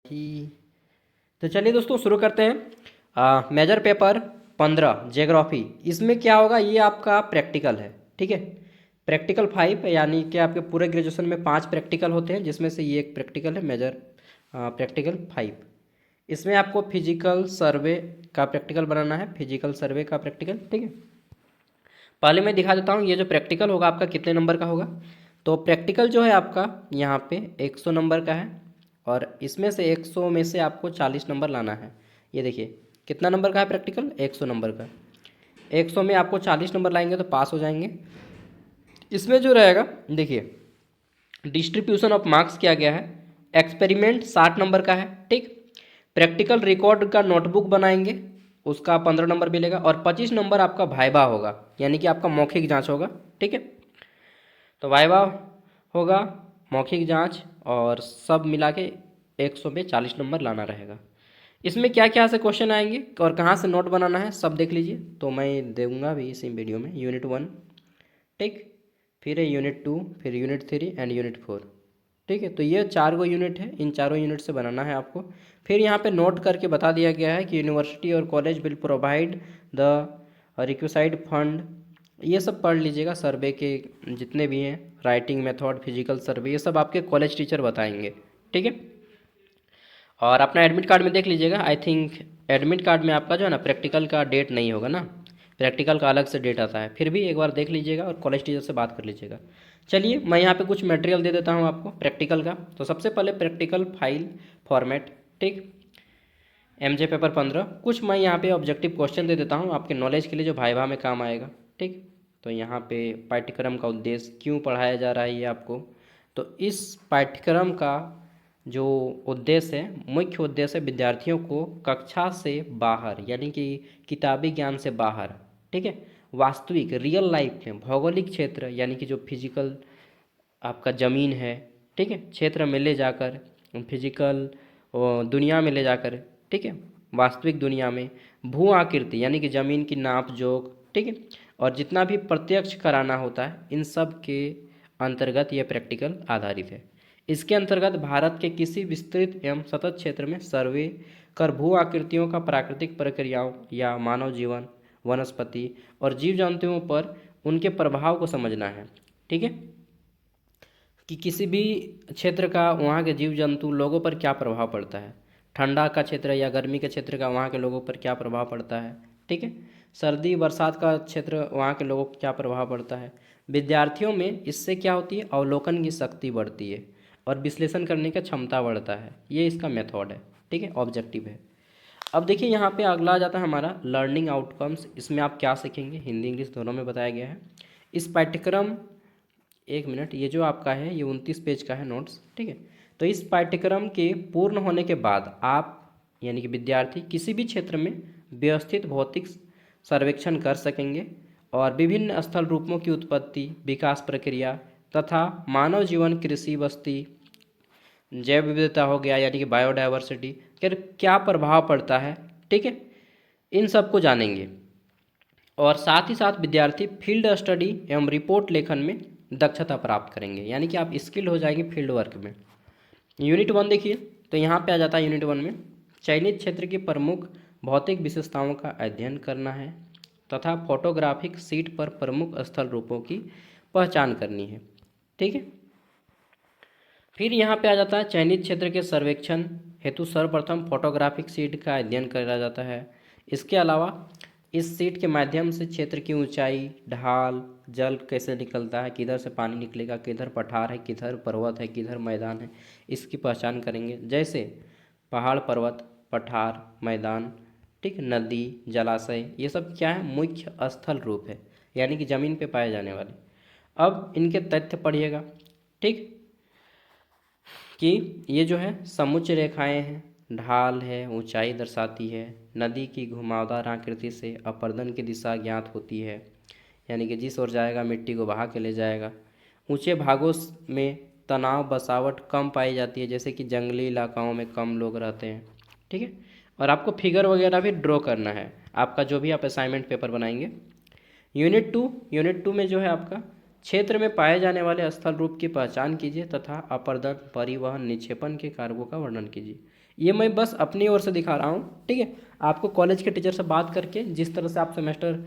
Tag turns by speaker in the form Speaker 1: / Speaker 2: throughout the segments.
Speaker 1: ही तो चलिए दोस्तों शुरू करते हैं। Major paper 15 geography. इसमें क्या होगा, ये आपका प्रैक्टिकल है। ठीक है, प्रैक्टिकल 5 यानी कि आपके पूरे ग्रेजुएशन में 5 प्रैक्टिकल होते हैं, जिसमें से ये एक प्रैक्टिकल है मेजर प्रैक्टिकल 5। इसमें आपको फिजिकल सर्वे का प्रैक्टिकल बनाना है, फिजिकल सर्वे का प्रैक्टिकल। ठीक है, पहले मैं दिखा देता हूँ ये जो प्रैक्टिकल होगा आपका कितने नंबर का होगा। तो प्रैक्टिकल जो है आपका यहाँ पे 100 नंबर का है, और इसमें से 100 में से आपको 40 नंबर लाना है। ये देखिए कितना नंबर का है प्रैक्टिकल, 100 नंबर का। 100 में आपको 40 नंबर लाएंगे तो पास हो जाएंगे। इसमें जो रहेगा देखिए, डिस्ट्रीब्यूशन ऑफ मार्क्स किया गया है। एक्सपेरिमेंट 60 नंबर का है। ठीक, प्रैक्टिकल रिकॉर्ड का नोटबुक बनाएंगे, उसका 15 नंबर मिलेगा, और 25 नंबर आपका वाइवा होगा, यानी कि आपका मौखिक जांच होगा। ठीक है, तो वाइवा होगा, मौखिक जांच, और सब मिला के 100 में 40 नंबर लाना रहेगा। इसमें क्या क्या से क्वेश्चन आएंगे और कहाँ से नोट बनाना है सब देख लीजिए, तो मैं दूंगा भी इसी वीडियो में। यूनिट 1, ठीक, फिर है यूनिट 2, फिर यूनिट 3 एंड यूनिट 4। ठीक है, तो ये 4 गो यूनिट है, इन चारों यूनिट से बनाना है आपको। फिर यहाँ पे नोट करके बता दिया गया है कि यूनिवर्सिटी और college will provide the requisite fund. ये सब पढ़ लीजिएगा, सर्वे के जितने भी हैं, राइटिंग मेथड, फिजिकल सर्वे, ये सब आपके कॉलेज टीचर बताएंगे। ठीक है, और अपना एडमिट कार्ड में देख लीजिएगा। आई थिंक एडमिट कार्ड में आपका जो है ना प्रैक्टिकल का डेट नहीं होगा ना, प्रैक्टिकल का अलग से डेट आता है। फिर भी एक बार देख लीजिएगा और कॉलेज टीचर से बात कर लीजिएगा। चलिए मैं यहाँ पे कुछ मटेरियल दे देता हूँ आपको प्रैक्टिकल का। तो सबसे पहले प्रैक्टिकल फाइल फॉर्मेट, ठीक, एमजे पेपर 15। कुछ मैं यहाँ पे ऑब्जेक्टिव क्वेश्चन दे देता हूँ आपके नॉलेज के लिए, जो वाइवा में काम आएगा। ठीक, तो यहाँ पे पाठ्यक्रम का उद्देश्य, क्यों पढ़ाया जा रहा है ये आपको। तो इस पाठ्यक्रम का जो उद्देश्य है, मुख्य उद्देश्य है विद्यार्थियों को कक्षा से बाहर, यानी कि किताबी ज्ञान से बाहर, ठीक है, वास्तविक रियल लाइफ में भौगोलिक क्षेत्र, यानी कि जो फिजिकल आपका ज़मीन है, ठीक है, क्षेत्र में ले जाकर, फिजिकल दुनिया में ले जाकर, ठीक है, वास्तविक दुनिया में भू आकृति, यानी कि ज़मीन की नाप जोख, ठीक है, और जितना भी प्रत्यक्ष कराना होता है, इन सब के अंतर्गत यह प्रैक्टिकल आधारित है। इसके अंतर्गत भारत के किसी विस्तृत एवं सतत क्षेत्र में सर्वे कर भू आकृतियों का प्राकृतिक प्रक्रियाओं या मानव जीवन, वनस्पति और जीव जंतुओं पर उनके प्रभाव को समझना है। ठीक है, कि किसी भी क्षेत्र का वहाँ के जीव जंतु लोगों पर क्या प्रभाव पड़ता है, ठंडा का क्षेत्र या गर्मी के क्षेत्र का वहाँ के लोगों पर क्या प्रभाव पड़ता है। ठीक है, सर्दी बरसात का क्षेत्र वहाँ के लोगों को क्या प्रभाव पड़ता है। विद्यार्थियों में इससे क्या होती है, अवलोकन की शक्ति बढ़ती है और विश्लेषण करने की क्षमता बढ़ता है। ये इसका मेथड है। ठीक है, ऑब्जेक्टिव है। अब देखिए यहाँ पे अगला आ जाता है हमारा लर्निंग आउटकम्स। इसमें आप क्या सीखेंगे, हिंदी इंग्लिश दोनों में बताया गया है। इस पाठ्यक्रम, एक मिनट, ये जो आपका है ये 29 पेज का है नोट्स। ठीक है, तो इस पाठ्यक्रम के पूर्ण होने के बाद आप, यानी कि विद्यार्थी, किसी भी क्षेत्र में व्यवस्थित भौतिक सर्वेक्षण कर सकेंगे और विभिन्न स्थल रूपों की उत्पत्ति, विकास प्रक्रिया तथा मानव जीवन, कृषि, बस्ती, जैव विविधता हो गया, यानी कि बायोडाइवर्सिटी, क्या प्रभाव पड़ता है। ठीक है, इन सब को जानेंगे। और साथ ही साथ विद्यार्थी फील्ड स्टडी एवं रिपोर्ट लेखन में दक्षता प्राप्त करेंगे, यानी कि आप स्किल्ड हो जाएंगे फील्ड वर्क में। यूनिट 1 देखिए, तो यहाँ पे आ जाता है यूनिट 1 में चयनित क्षेत्र की प्रमुख भौतिक विशेषताओं का अध्ययन करना है तथा फोटोग्राफिक सीट पर प्रमुख स्थल रूपों की पहचान करनी है। ठीक है, फिर यहाँ पे आ जाता है चयनित क्षेत्र के सर्वेक्षण हेतु सर्वप्रथम फोटोग्राफिक सीट का अध्ययन करा जाता है। इसके अलावा इस सीट के माध्यम से क्षेत्र की ऊंचाई, ढाल, जल कैसे निकलता है, किधर से पानी निकलेगा, किधर पठार है, किधर पर्वत है, किधर मैदान है, इसकी पहचान करेंगे। जैसे पहाड़, पर्वत, पठार, मैदान, ठीक, नदी, जलाशय, ये सब क्या है, मुख्य स्थल रूप है, यानी कि ज़मीन पे पाए जाने वाले। अब इनके तथ्य पढ़िएगा। ठीक, कि ये जो है समुच्च रेखाएं हैं, ढाल है, ऊंचाई दर्शाती है, नदी की घुमावदार आकृति से अपर्दन की दिशा ज्ञात होती है, यानी कि जिस ओर जाएगा मिट्टी को बहा के ले जाएगा। ऊंचे भागों में तनाव बसावट कम पाई जाती है, जैसे कि जंगली इलाकाओं में कम लोग रहते हैं। ठीक है, और आपको फिगर वगैरह भी ड्रॉ करना है, आपका जो भी आप असाइनमेंट पेपर बनाएंगे। यूनिट 2 में जो है आपका क्षेत्र में पाए जाने वाले स्थल रूप की पहचान कीजिए तथा अपरदन, परिवहन, निक्षेपण के कार्यों का वर्णन कीजिए। ये मैं बस अपनी ओर से दिखा रहा हूँ, ठीक है। आपको कॉलेज के टीचर से बात करके जिस तरह से आप सेमेस्टर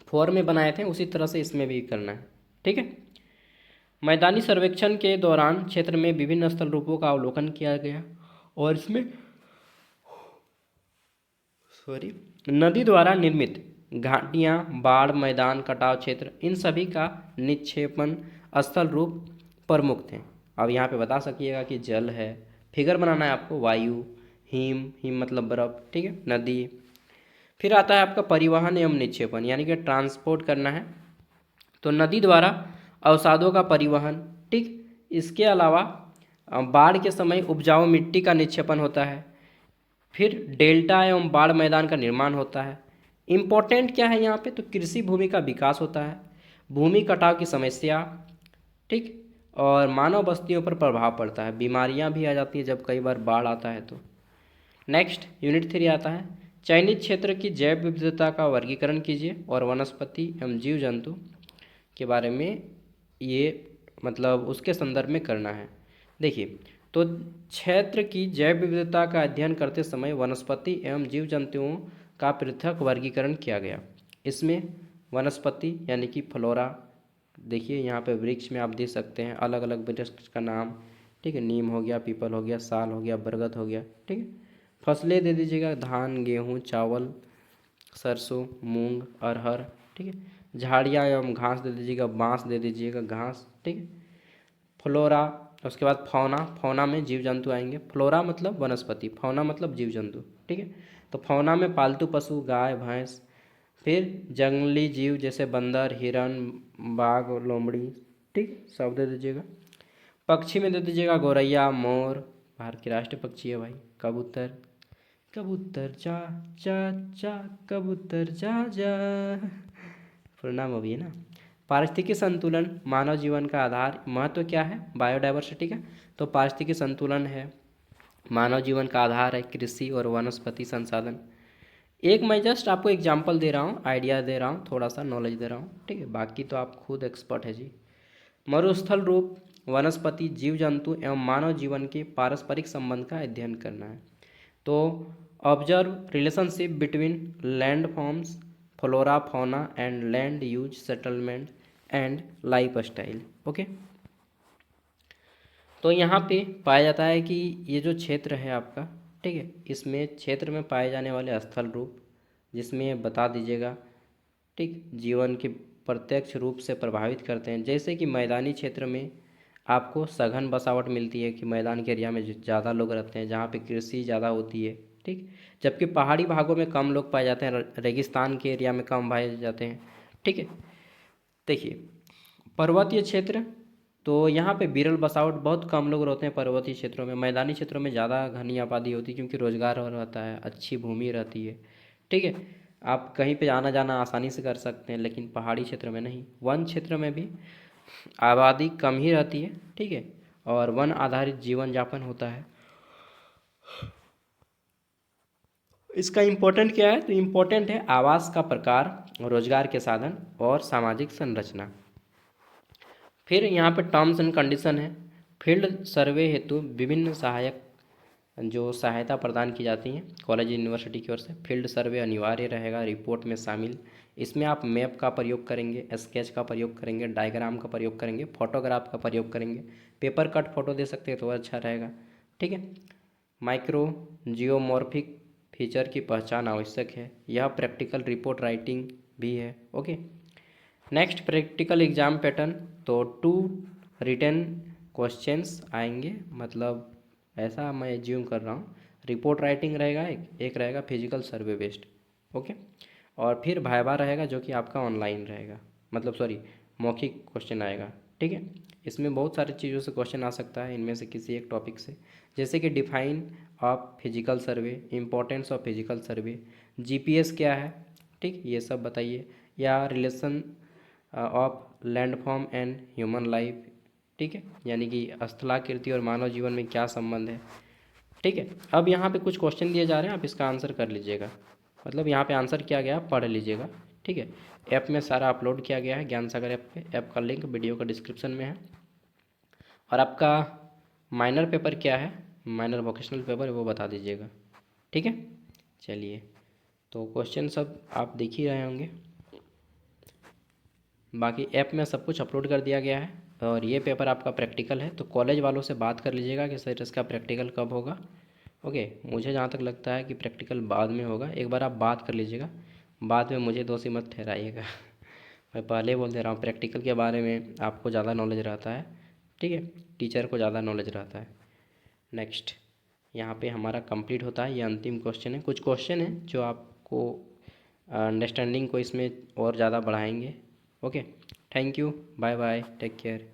Speaker 1: 4 में बनाए थे उसी तरह से इसमें भी करना है, ठीक है। मैदानी सर्वेक्षण के दौरान क्षेत्र में विभिन्न स्थल रूपों का अवलोकन किया गया और इसमें नदी द्वारा निर्मित घाटियाँ, बाढ़ मैदान, कटाव क्षेत्र, इन सभी का निक्षेपण स्थल रूप प्रमुख थे। अब यहाँ पे बता सकिएगा कि जल है, फिगर बनाना है आपको, वायु, हिम मतलब बर्फ, ठीक है, नदी। फिर आता है आपका परिवहन एवं निक्षेपण, यानी कि ट्रांसपोर्ट करना है, तो नदी द्वारा अवसादों का परिवहन, ठीक। इसके अलावा बाढ़ के समय उपजाऊ मिट्टी का निक्षेपण होता है। फिर डेल्टा एवं बाढ़ मैदान का निर्माण होता है। इम्पोर्टेंट क्या है यहाँ पे, तो कृषि भूमि का विकास होता है, भूमि कटाव की समस्या, ठीक, और मानव बस्तियों पर प्रभाव पड़ता है, बीमारियाँ भी आ जाती हैं जब कई बार बाढ़ आता है तो। नेक्स्ट यूनिट 3 आता है, चयनित क्षेत्र की जैव विविधता का वर्गीकरण कीजिए और वनस्पति एवं जीव जंतु के बारे में ये मतलब उसके संदर्भ में करना है। देखिए, तो क्षेत्र की जैव विविधता का अध्ययन करते समय वनस्पति एवं जीव जंतुओं का पृथक वर्गीकरण किया गया। इसमें वनस्पति यानी कि फ्लोरा, देखिए यहाँ पे वृक्ष में आप देख सकते हैं अलग अलग वृक्ष का नाम, ठीक है, नीम हो गया, पीपल हो गया, साल हो गया, बरगद हो गया, ठीक है। फसलें दे दीजिएगा, धान, गेहूँ, चावल, सरसों, मूंग, अरहर, ठीक है। झाड़ियाँ एवं घास दे दीजिएगा, बांस दे दीजिएगा, घास, ठीक है। फ्लोरा, उसके बाद फौना, फौना में जीव जंतु आएंगे, फ्लोरा मतलब वनस्पति, फौना मतलब जीव जंतु, ठीक है। तो फौना में पालतू पशु, गाय, भैंस। फिर जंगली जीव जैसे बंदर, हिरन, बाघ, लोमड़ी, ठीक, सब दे दीजिएगा। पक्षी में दे दीजिएगा गौरैया, मोर, भारत के राष्ट्रीय पक्षी है भाई, कबूतर, कबूतर जा जा जा, कबूतर जा जा, प्रोनाउन अभी है ना। पारिस्थितिकी संतुलन, मानव जीवन का आधार, महत्व क्या है, बायोडाइवर्सिटी का, तो पारिस्थितिकी संतुलन है, मानव जीवन का आधार है, कृषि और वनस्पति संसाधन। एक मैं जस्ट आपको एग्जांपल दे रहा हूँ, आइडिया दे रहा हूँ, थोड़ा सा नॉलेज दे रहा हूँ, ठीक है, बाकी तो आप खुद एक्सपर्ट है जी। मरुस्थल रूप, वनस्पति, जीव जंतु एवं मानव जीवन के पारस्परिक संबंध का अध्ययन करना है। तो observe relationship between land forms, flora, fauna and land use, settlement and life style, okay. तो यहाँ पे पाया जाता है कि ये जो क्षेत्र है आपका, ठीक है, इसमें क्षेत्र में पाए जाने वाले स्थल रूप जिसमें बता दीजिएगा, ठीक, जीवन के प्रत्यक्ष रूप से प्रभावित करते हैं। जैसे कि मैदानी क्षेत्र में आपको सघन बसावट मिलती है कि मैदान के एरिया में ज़्यादा लोग रहते हैं, जहाँ पे कृषि ज़्यादा होती है, ठीक, जबकि पहाड़ी भागों में कम लोग पाए जाते हैं, रेगिस्तान के एरिया में कम पाए जाते हैं, ठीक है। देखिए, पर्वतीय क्षेत्र, तो यहाँ पे विरल बसावट, बहुत कम लोग रहते हैं पर्वतीय क्षेत्रों में। मैदानी क्षेत्रों में ज़्यादा घनी आबादी होती है क्योंकि रोजगार रहता है, अच्छी भूमि रहती है, ठीक है, आप कहीं पे आना जाना आसानी से कर सकते हैं, लेकिन पहाड़ी क्षेत्र में नहीं। वन क्षेत्र में भी आबादी कम ही रहती है, ठीक है, और वन आधारित जीवन यापन होता है। इसका इम्पोर्टेंट क्या है, तो इम्पोर्टेंट है आवास का प्रकार, रोजगार के साधन और सामाजिक संरचना। फिर यहाँ पे टर्म्स एंड कंडीशन है, फील्ड सर्वे हेतु विभिन्न सहायक जो सहायता प्रदान की जाती हैं कॉलेज यूनिवर्सिटी की ओर से। फील्ड सर्वे अनिवार्य रहेगा रिपोर्ट में शामिल। इसमें आप मैप का प्रयोग करेंगे, स्केच का प्रयोग करेंगे, डायग्राम का प्रयोग करेंगे, फोटोग्राफ का प्रयोग करेंगे, पेपर कट फोटो दे सकते हैं तो अच्छा रहेगा, ठीक है। माइक्रो जियोमॉर्फिक फीचर की पहचान आवश्यक है, यह प्रैक्टिकल रिपोर्ट राइटिंग भी है, okay. Next practical exam pattern, तो 2 रिटन क्वेश्चंस आएंगे, मतलब ऐसा मैं एज्यूम कर रहा हूँ, रिपोर्ट राइटिंग रहेगा, एक रहेगा फिजिकल सर्वे बेस्ड, ओके, और फिर वाइवा रहेगा जो कि आपका ऑनलाइन रहेगा, मतलब सॉरी मौखिक क्वेश्चन आएगा, ठीक है। इसमें बहुत सारी चीज़ों से क्वेश्चन आ सकता है, इनमें से किसी एक टॉपिक से, जैसे कि define of physical survey, importance of physical survey, GPS क्या है, ठीक, ये सब बताइए, या relation of landform and human life, ठीक है, यानी कि स्थलाकृति और मानव जीवन में क्या संबंध है, ठीक है। अब यहाँ पे कुछ क्वेश्चन दिए जा रहे हैं, आप इसका आंसर कर लीजिएगा, मतलब यहाँ पे आंसर किया गया पढ़ लीजिएगा, ठीक है। ऐप में सारा अपलोड किया गया है ज्ञान सागर ऐप पे। ऐप का लिंक वीडियो का डिस्क्रिप्शन में है। और आपका माइनर पेपर क्या है, माइनर वोकेशनल पेपर, वो बता दीजिएगा, ठीक है। चलिए, तो क्वेश्चन सब आप देख ही रहे होंगे। बाकी ऐप में सब कुछ अपलोड कर दिया गया है। और ये पेपर आपका प्रैक्टिकल है, तो कॉलेज वालों से बात कर लीजिएगा कि सर इसका प्रैक्टिकल कब होगा। ओके, मुझे जहाँ तक लगता है कि प्रैक्टिकल बाद में होगा। एक बार आप बात कर लीजिएगा, बाद में मुझे दोषी मत ठहराइएगा। मैं पहले ही बोल दे रहा हूँ, प्रैक्टिकल के बारे में आपको ज़्यादा नॉलेज रहता है, ठीक है, टीचर को ज़्यादा नॉलेज रहता है। नेक्स्ट, यहाँ पे हमारा कंप्लीट होता है, ये अंतिम क्वेश्चन है। कुछ क्वेश्चन है जो आपको अंडरस्टैंडिंग को इसमें और ज़्यादा बढ़ाएंगे। Okay, thank you, bye bye, take care.